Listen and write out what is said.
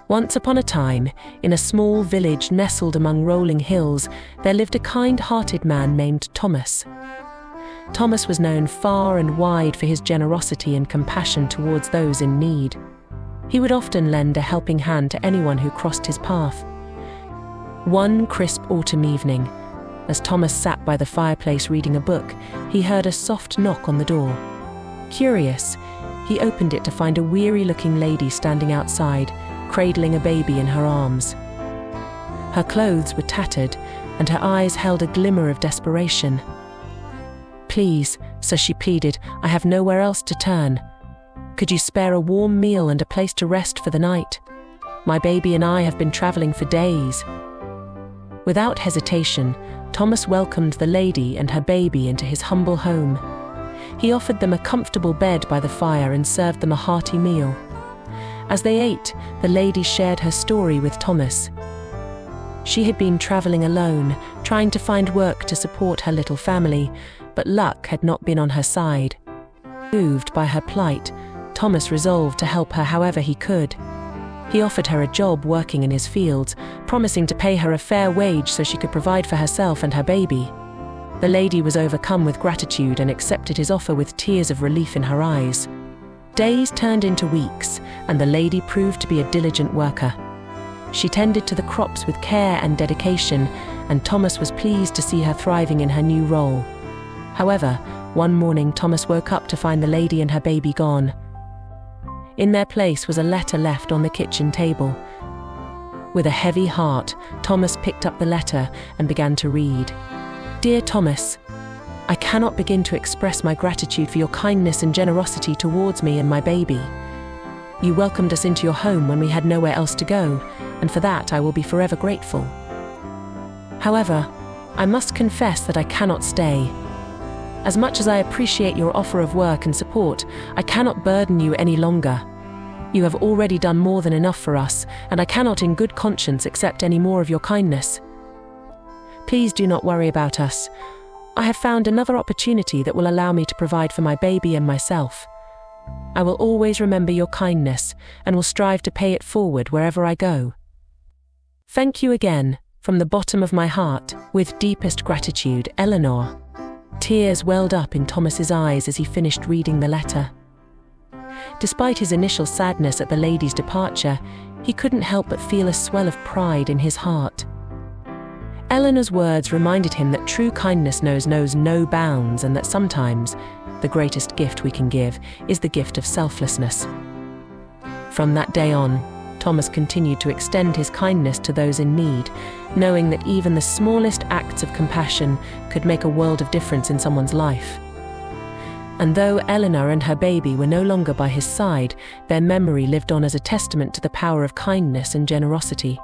Once upon a time, in a small village nestled among rolling hills, there lived a kind-hearted man named Thomas. Thomas was known far and wide for his generosity and compassion towards those in need. He would often lend a helping hand to anyone who crossed his path. One crisp autumn evening, as Thomas sat by the fireplace reading a book, he heard a soft knock on the door. Curious, he opened it to find a weary-looking lady standing outside, cradling a baby in her arms. Her clothes were tattered, and her eyes held a glimmer of desperation. "Please," so she pleaded, "I have nowhere else to turn. Could you spare a warm meal and a place to rest for the night? My baby and I have been traveling for days." Without hesitation, Thomas welcomed the lady and her baby into his humble home. He offered them a comfortable bed by the fire and served them a hearty meal. As they ate, the lady shared her story with Thomas. She had been traveling alone, trying to find work to support her little family, but luck had not been on her side. Moved by her plight, Thomas resolved to help her however he could. He offered her a job working in his fields, promising to pay her a fair wage so she could provide for herself and her baby. The lady was overcome with gratitude and accepted his offer with tears of relief in her eyes. Days turned into weeks, and the lady proved to be a diligent worker. She tended to the crops with care and dedication, and Thomas was pleased to see her thriving in her new role. However, one morning Thomas woke up to find the lady and her baby gone. In their place was a letter left on the kitchen table. With a heavy heart, Thomas picked up the letter and began to read. "Dear Thomas, I cannot begin to express my gratitude for your kindness and generosity towards me and my baby. You welcomed us into your home when we had nowhere else to go, and for that I will be forever grateful. However, I must confess that I cannot stay. As much as I appreciate your offer of work and support, I cannot burden you any longer. You have already done more than enough for us, and I cannot in good conscience accept any more of your kindness. Please do not worry about us. I have found another opportunity that will allow me to provide for my baby and myself. I will always remember your kindness and will strive to pay it forward wherever I go. Thank you again, from the bottom of my heart, with deepest gratitude, Eleanor." Tears welled up in Thomas's eyes as he finished reading the letter. Despite his initial sadness at the lady's departure, he couldn't help but feel a swell of pride in his heart. Eleanor's words reminded him that true kindness knows no bounds, and that sometimes the greatest gift we can give is the gift of selflessness. From that day on, Thomas continued to extend his kindness to those in need, knowing that even the smallest acts of compassion could make a world of difference in someone's life. And though Eleanor and her baby were no longer by his side, their memory lived on as a testament to the power of kindness and generosity.